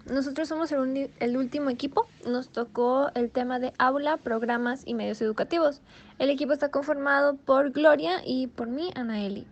nosotros somos el último equipo. Nos tocó el tema de aula, programas y medios educativos. El equipo está conformado por Gloria y por mí, Anaeli.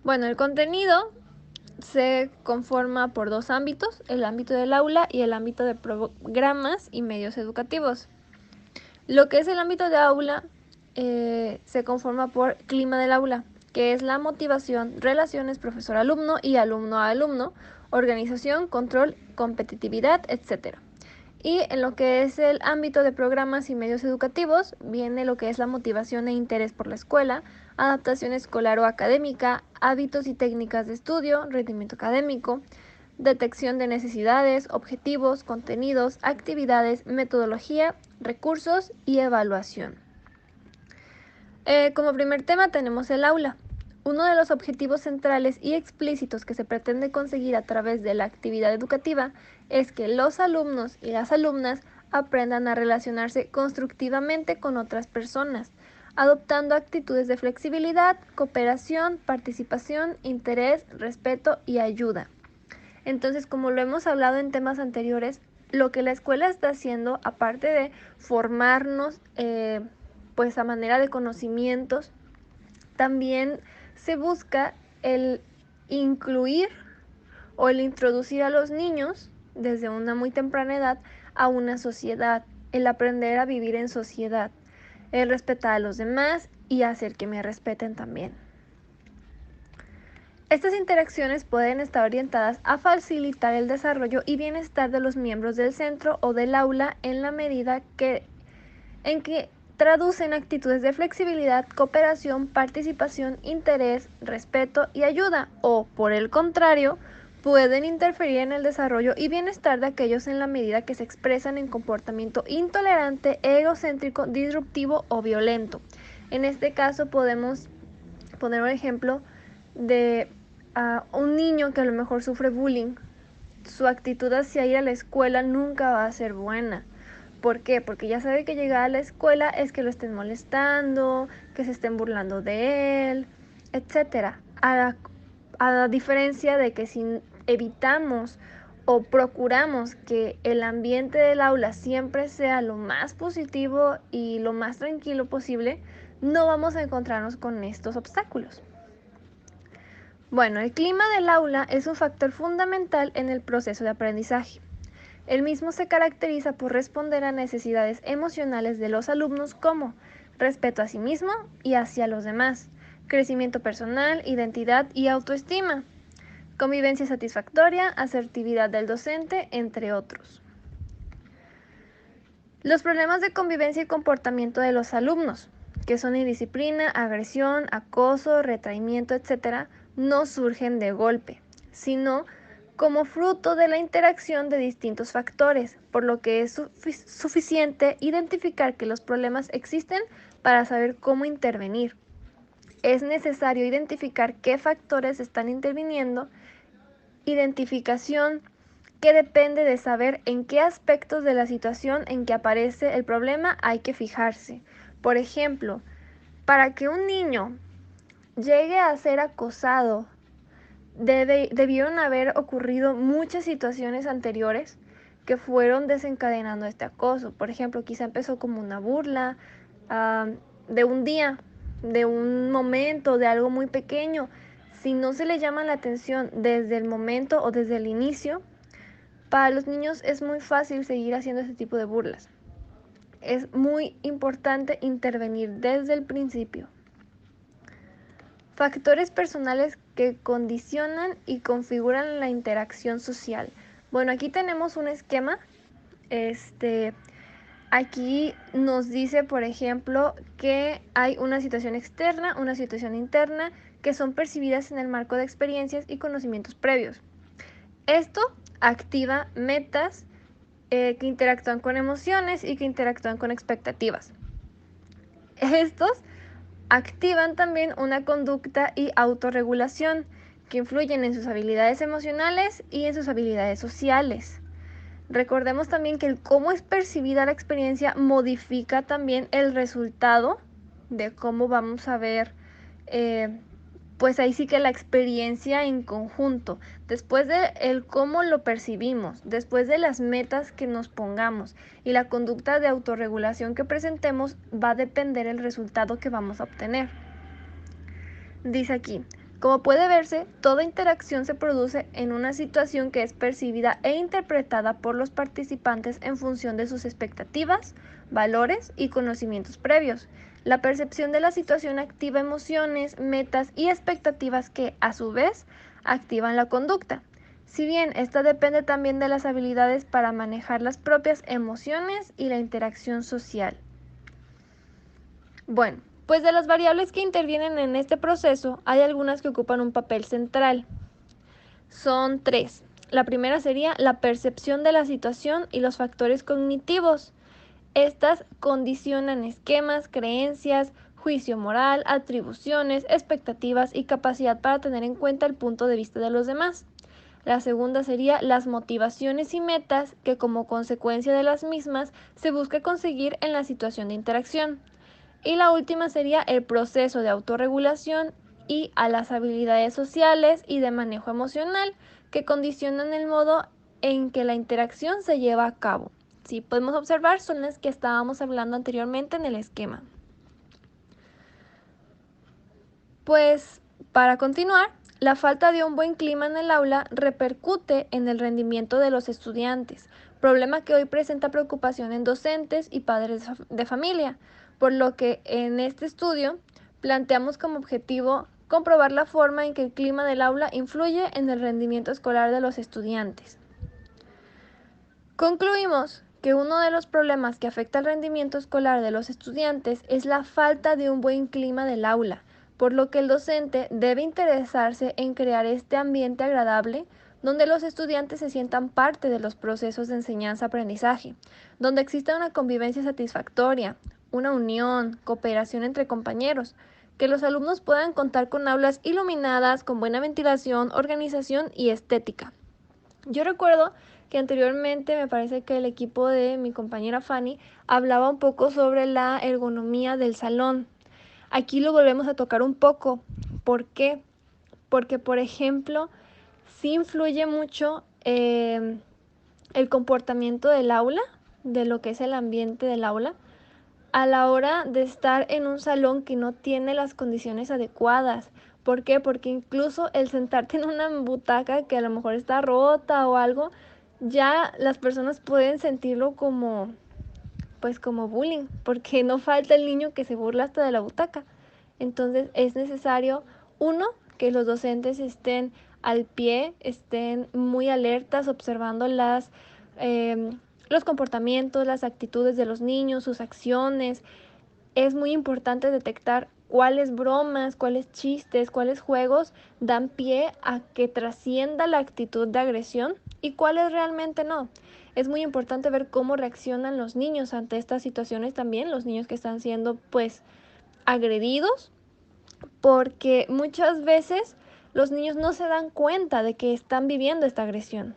Bueno, el contenido se conforma por dos ámbitos, el ámbito del aula y el ámbito de programas y medios educativos. Lo que es el ámbito de aula se conforma por clima del aula, que es la motivación, relaciones profesor-alumno y alumno-alumno, organización, control, competitividad, etc. Y en lo que es el ámbito de programas y medios educativos, viene lo que es la motivación e interés por la escuela, adaptación escolar o académica, hábitos y técnicas de estudio, rendimiento académico, detección de necesidades, objetivos, contenidos, actividades, metodología, recursos y evaluación. Como primer tema tenemos el aula. Uno de los objetivos centrales y explícitos que se pretende conseguir a través de la actividad educativa es que los alumnos y las alumnas aprendan a relacionarse constructivamente con otras personas, adoptando actitudes de flexibilidad, cooperación, participación, interés, respeto y ayuda. Entonces, como lo hemos hablado en temas anteriores, lo que la escuela está haciendo, aparte de formarnos pues a manera de conocimientos, también se busca el incluir o el introducir a los niños desde una muy temprana edad a una sociedad, el aprender a vivir en sociedad, el respetar a los demás y hacer que me respeten también. Estas interacciones pueden estar orientadas a facilitar el desarrollo y bienestar de los miembros del centro o del aula en la medida en que traducen actitudes de flexibilidad, cooperación, participación, interés, respeto y ayuda, o por el contrario, pueden interferir en el desarrollo y bienestar de aquellos en la medida que se expresan en comportamiento intolerante, egocéntrico, disruptivo o violento. En este caso podemos poner un ejemplo de un niño que a lo mejor sufre bullying. Su actitud hacia ir a la escuela nunca va a ser buena. ¿Por qué? Porque ya sabe que llegar a la escuela es que lo estén molestando, que se estén burlando de él, etc. A diferencia de que si evitamos o procuramos que el ambiente del aula siempre sea lo más positivo y lo más tranquilo posible, no vamos a encontrarnos con estos obstáculos. Bueno, el clima del aula es un factor fundamental en el proceso de aprendizaje. El mismo se caracteriza por responder a necesidades emocionales de los alumnos como respeto a sí mismo y hacia los demás, crecimiento personal, identidad y autoestima, convivencia satisfactoria, asertividad del docente, entre otros. Los problemas de convivencia y comportamiento de los alumnos, que son indisciplina, agresión, acoso, retraimiento, etc., no surgen de golpe, sino como fruto de la interacción de distintos factores, por lo que es suficiente identificar que los problemas existen para saber cómo intervenir. Es necesario identificar qué factores están interviniendo, identificación que depende de saber en qué aspectos de la situación en que aparece el problema hay que fijarse. Por ejemplo, para que un niño llegue a ser acosado, debieron haber ocurrido muchas situaciones anteriores que fueron desencadenando este acoso. Por ejemplo, quizá empezó como una burla de un día, de un momento, de algo muy pequeño. Si no se le llama la atención desde el momento o desde el inicio, para los niños es muy fácil seguir haciendo este tipo de burlas. Es muy importante intervenir desde el principio. Factores personales que condicionan y configuran la interacción social. Bueno, aquí tenemos un esquema. Aquí nos dice, por ejemplo, que hay una situación externa, una situación interna, que son percibidas en el marco de experiencias y conocimientos previos. Esto activa metas que interactúan con emociones y que interactúan con expectativas. Estos activan también una conducta y autorregulación que influyen en sus habilidades emocionales y en sus habilidades sociales. Recordemos también que el cómo es percibida la experiencia modifica también el resultado de cómo vamos a ver pues ahí sí que la experiencia en conjunto, después de el cómo lo percibimos, después de las metas que nos pongamos y la conducta de autorregulación que presentemos, va a depender el resultado que vamos a obtener. Dice aquí, como puede verse, toda interacción se produce en una situación que es percibida e interpretada por los participantes en función de sus expectativas, valores y conocimientos previos. La percepción de la situación activa emociones, metas y expectativas que, a su vez, activan la conducta. Si bien esta depende también de las habilidades para manejar las propias emociones y la interacción social. Bueno, pues de las variables que intervienen en este proceso, hay algunas que ocupan un papel central. Son 3. La primera sería la percepción de la situación y los factores cognitivos. Estas condicionan esquemas, creencias, juicio moral, atribuciones, expectativas y capacidad para tener en cuenta el punto de vista de los demás. La segunda sería las motivaciones y metas que como consecuencia de las mismas se busca conseguir en la situación de interacción. Y la última sería el proceso de autorregulación y a las habilidades sociales y de manejo emocional que condicionan el modo en que la interacción se lleva a cabo. Si podemos observar, son las que estábamos hablando anteriormente en el esquema. Pues para continuar, la falta de un buen clima en el aula repercute en el rendimiento de los estudiantes, problema que hoy presenta preocupación en docentes y padres de familia, por lo que en este estudio planteamos como objetivo comprobar la forma en que el clima del aula influye en el rendimiento escolar de los estudiantes. Concluimos que uno de los problemas que afecta al rendimiento escolar de los estudiantes es la falta de un buen clima del aula, por lo que el docente debe interesarse en crear este ambiente agradable donde los estudiantes se sientan parte de los procesos de enseñanza-aprendizaje, donde exista una convivencia satisfactoria, una unión, cooperación entre compañeros, que los alumnos puedan contar con aulas iluminadas, con buena ventilación, organización y estética. Yo recuerdo que anteriormente me parece que el equipo de mi compañera Fanny hablaba un poco sobre la ergonomía del salón. Aquí lo volvemos a tocar un poco. ¿Por qué? Porque, por ejemplo, sí influye mucho el comportamiento del aula, de lo que es el ambiente del aula, a la hora de estar en un salón que no tiene las condiciones adecuadas. ¿Por qué? Porque incluso el sentarte en una butaca que a lo mejor está rota o algo, ya las personas pueden sentirlo como, pues como bullying, porque no falta el niño que se burla hasta de la butaca. Entonces es necesario, uno, que los docentes estén al pie, estén muy alertas, observando los comportamientos, las actitudes de los niños, sus acciones. Es muy importante detectar cuáles bromas, cuáles chistes, cuáles juegos dan pie a que trascienda la actitud de agresión y cuáles realmente no. Es muy importante ver cómo reaccionan los niños ante estas situaciones también, los niños que están siendo pues agredidos, porque muchas veces los niños no se dan cuenta de que están viviendo esta agresión.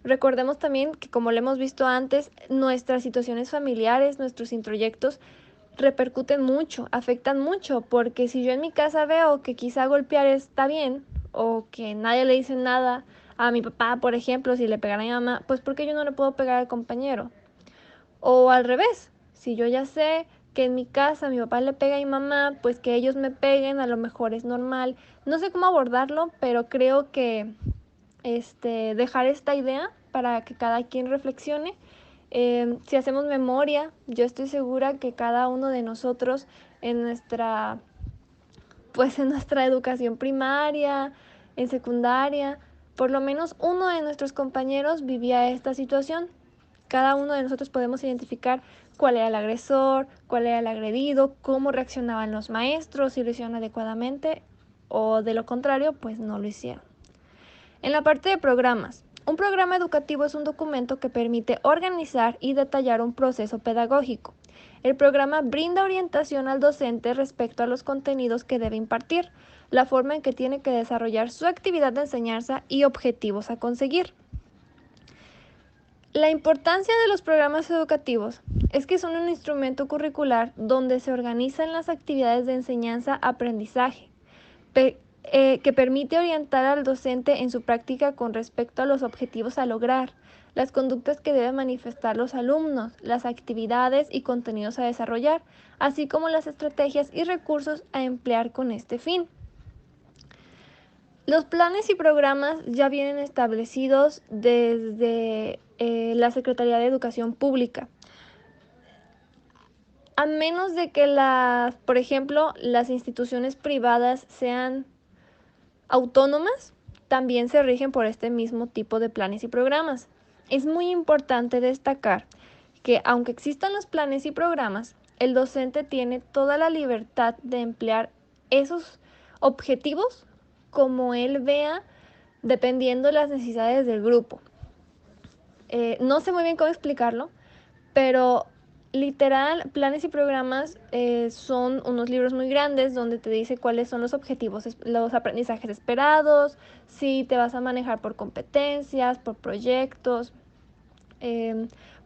Recordemos también que, como lo hemos visto antes, nuestras situaciones familiares, nuestros introyectos repercuten mucho, afectan mucho, porque si yo en mi casa veo que quizá golpear está bien o que nadie le dice nada a mi papá, por ejemplo, si le pegara a mi mamá, pues ¿por qué yo no le puedo pegar al compañero? O al revés, si yo ya sé que en mi casa mi papá le pega a mi mamá, pues que ellos me peguen, a lo mejor es normal. No sé cómo abordarlo, pero creo que dejar esta idea para que cada quien reflexione. Si hacemos memoria, yo estoy segura que cada uno de nosotros en nuestra, pues en nuestra educación primaria, en secundaria, por lo menos uno de nuestros compañeros vivía esta situación. Cada uno de nosotros podemos identificar cuál era el agresor, cuál era el agredido, cómo reaccionaban los maestros, si lo hicieron adecuadamente o de lo contrario, pues no lo hicieron. En la parte de programas, un programa educativo es un documento que permite organizar y detallar un proceso pedagógico. El programa brinda orientación al docente respecto a los contenidos que debe impartir, la forma en que tiene que desarrollar su actividad de enseñanza y objetivos a conseguir. La importancia de los programas educativos es que son un instrumento curricular donde se organizan las actividades de enseñanza-aprendizaje. que permite orientar al docente en su práctica con respecto a los objetivos a lograr, las conductas que deben manifestar los alumnos, las actividades y contenidos a desarrollar, así como las estrategias y recursos a emplear con este fin. Los planes y programas ya vienen establecidos desde la Secretaría de Educación Pública. A menos de que por ejemplo, las instituciones privadas sean autónomas, también se rigen por este mismo tipo de planes y programas. Es muy importante destacar que aunque existan los planes y programas, el docente tiene toda la libertad de emplear esos objetivos como él vea, dependiendo de las necesidades del grupo. No sé muy bien cómo explicarlo, pero literal, planes y programas son unos libros muy grandes donde te dice cuáles son los objetivos, los aprendizajes esperados, si te vas a manejar por competencias, por proyectos,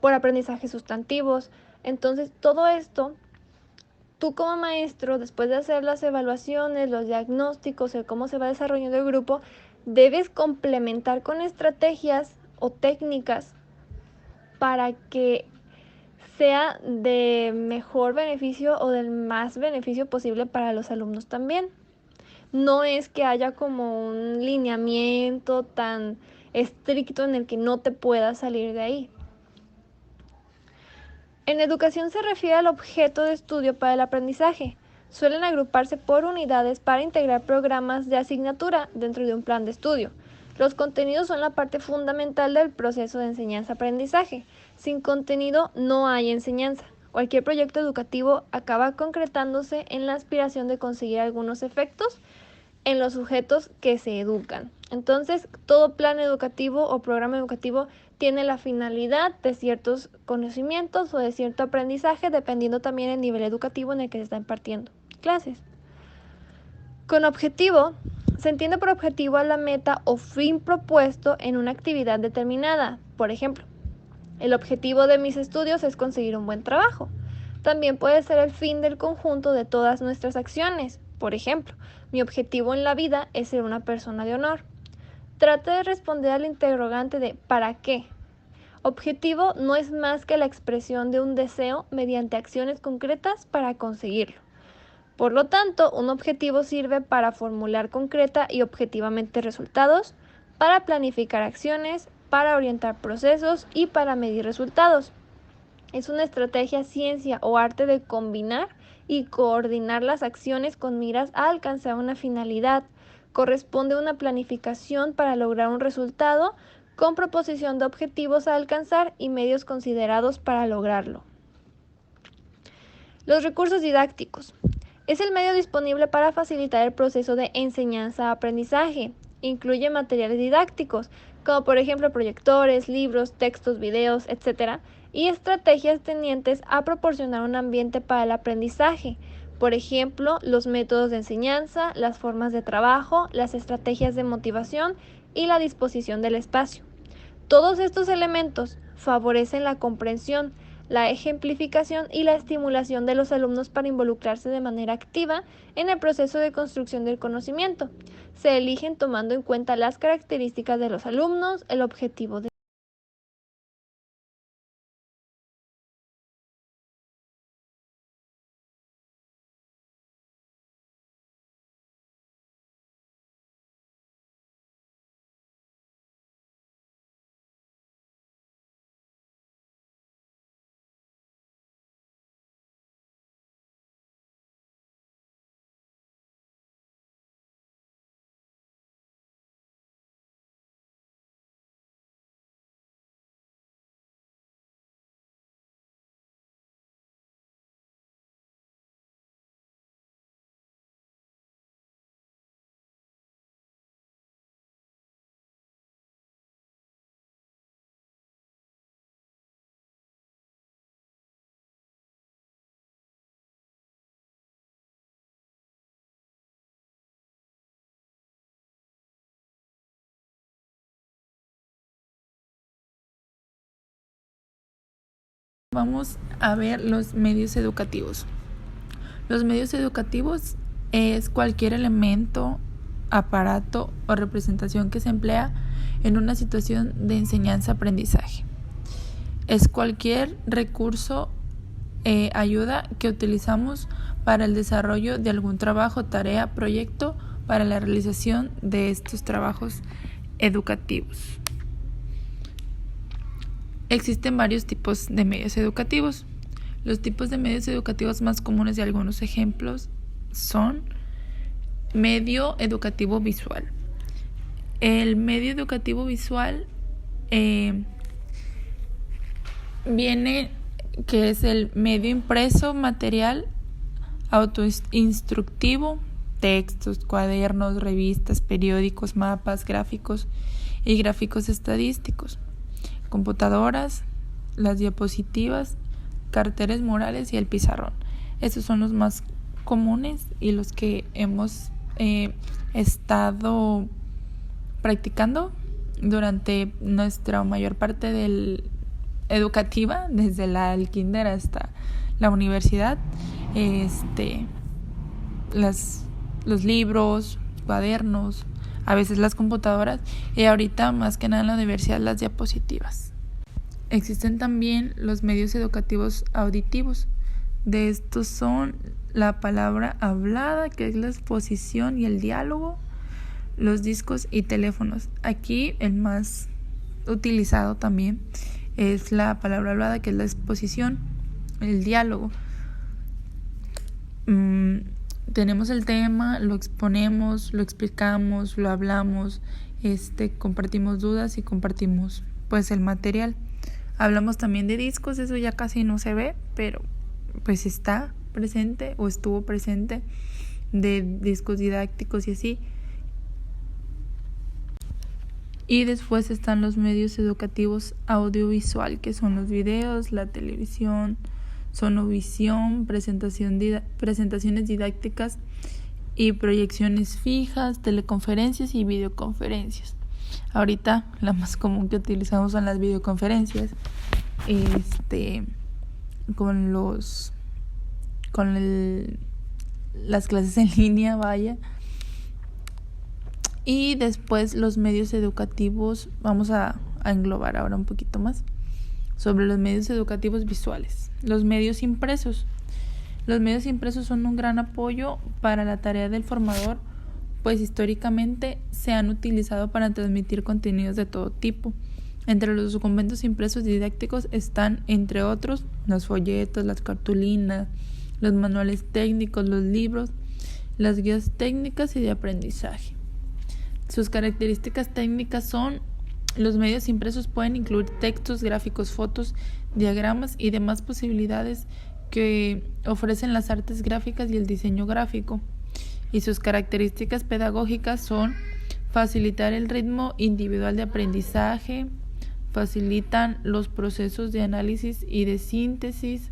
por aprendizajes sustantivos. Entonces, todo esto, tú como maestro, después de hacer las evaluaciones, los diagnósticos, el cómo se va desarrollando el grupo, debes complementar con estrategias o técnicas para que sea de mejor beneficio o del más beneficio posible para los alumnos también. No es que haya como un lineamiento tan estricto en el que no te puedas salir de ahí. En educación se refiere al objeto de estudio para el aprendizaje. Suelen agruparse por unidades para integrar programas de asignatura dentro de un plan de estudio. Los contenidos son la parte fundamental del proceso de enseñanza-aprendizaje. Sin contenido no hay enseñanza. Cualquier proyecto educativo acaba concretándose en la aspiración de conseguir algunos efectos en los sujetos que se educan. Entonces, todo plan educativo o programa educativo tiene la finalidad de ciertos conocimientos o de cierto aprendizaje, dependiendo también del nivel educativo en el que se está impartiendo clases. Con objetivo, se entiende por objetivo a la meta o fin propuesto en una actividad determinada. Por ejemplo, el objetivo de mis estudios es conseguir un buen trabajo. También puede ser el fin del conjunto de todas nuestras acciones. Por ejemplo, mi objetivo en la vida es ser una persona de honor. Trate de responder al interrogante de ¿para qué? Objetivo no es más que la expresión de un deseo mediante acciones concretas para conseguirlo. Por lo tanto, un objetivo sirve para formular concreta y objetivamente resultados, para planificar acciones, para orientar procesos y para medir resultados. Es una estrategia, ciencia o arte de combinar y coordinar las acciones con miras a alcanzar una finalidad. Corresponde a una planificación para lograr un resultado con proposición de objetivos a alcanzar y medios considerados para lograrlo. Los recursos didácticos. Es el medio disponible para facilitar el proceso de enseñanza-aprendizaje. Incluye materiales didácticos, como por ejemplo proyectores, libros, textos, videos, etc., y estrategias tendientes a proporcionar un ambiente para el aprendizaje. Por ejemplo, los métodos de enseñanza, las formas de trabajo, las estrategias de motivación y la disposición del espacio. Todos estos elementos favorecen la comprensión, la ejemplificación y la estimulación de los alumnos para involucrarse de manera activa en el proceso de construcción del conocimiento. Se eligen tomando en cuenta las características de los alumnos, el objetivo de Vamos a ver los medios educativos. Los medios educativos es cualquier elemento aparato o representación que se emplea en una situación de enseñanza-aprendizaje. Es cualquier recurso, ayuda que utilizamos para el desarrollo de algún trabajo, tarea, proyecto para la realización de estos trabajos educativos. Existen varios tipos de medios educativos. Los tipos de medios educativos más comunes de algunos ejemplos son medio educativo visual. El medio educativo visual viene que es el medio impreso, material, autoinstructivo, textos, cuadernos, revistas, periódicos, mapas, gráficos y gráficos estadísticos, computadoras, las diapositivas, carteles murales y el pizarrón. Estos son los más comunes y los que hemos estado practicando durante nuestra mayor parte educativa, desde el kinder hasta la universidad. Los libros, cuadernos, a veces las computadoras y ahorita más que nada en la universidad las diapositivas. Existen también los medios educativos auditivos. De estos son la palabra hablada, que es la exposición y el diálogo, los discos y teléfonos. Aquí el más utilizado también es la palabra hablada, que es la exposición, el diálogo. Tenemos el tema, lo exponemos, lo explicamos, lo hablamos, compartimos dudas y compartimos pues el material. Hablamos también de discos, eso ya casi no se ve, pero pues está presente o estuvo presente, de discos didácticos y así. Y después están los medios educativos audiovisual, que son los videos, la televisión, sonovisión, presentaciones didácticas y proyecciones fijas, teleconferencias y videoconferencias. Ahorita la más común que utilizamos son las videoconferencias, las clases en línea, vaya. Y después los medios educativos, vamos a englobar ahora un poquito más sobre los medios educativos visuales. Los medios impresos. Los medios impresos son un gran apoyo para la tarea del formador, pues históricamente se han utilizado para transmitir contenidos de todo tipo. Entre los documentos impresos didácticos están, entre otros, los folletos, las cartulinas, los manuales técnicos, los libros, las guías técnicas y de aprendizaje. Sus características técnicas son: los medios impresos pueden incluir textos, gráficos, fotos, diagramas y demás posibilidades que ofrecen las artes gráficas y el diseño gráfico. Y sus características pedagógicas son: facilitar el ritmo individual de aprendizaje, facilitan los procesos de análisis y de síntesis,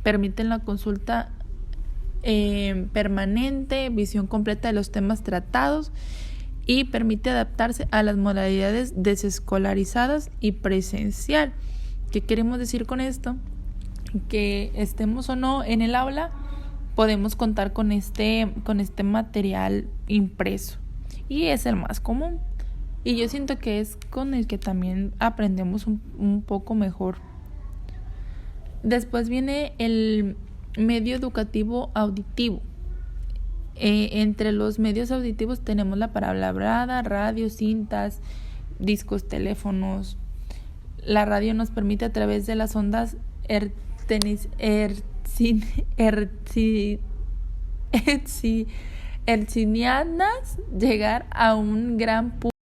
permiten la consulta permanente, visión completa de los temas tratados y permite adaptarse a las modalidades desescolarizadas y presencial. ¿Qué queremos decir con esto? Que estemos o no en el aula, podemos contar con este material impreso y es el más común. Y yo siento que es con el que también aprendemos un poco mejor. Después viene el medio educativo auditivo. Entre los medios auditivos tenemos la palabra hablada, radio, cintas, discos, teléfonos. La radio nos permite a través de las ondas hertzianas llegar a un gran público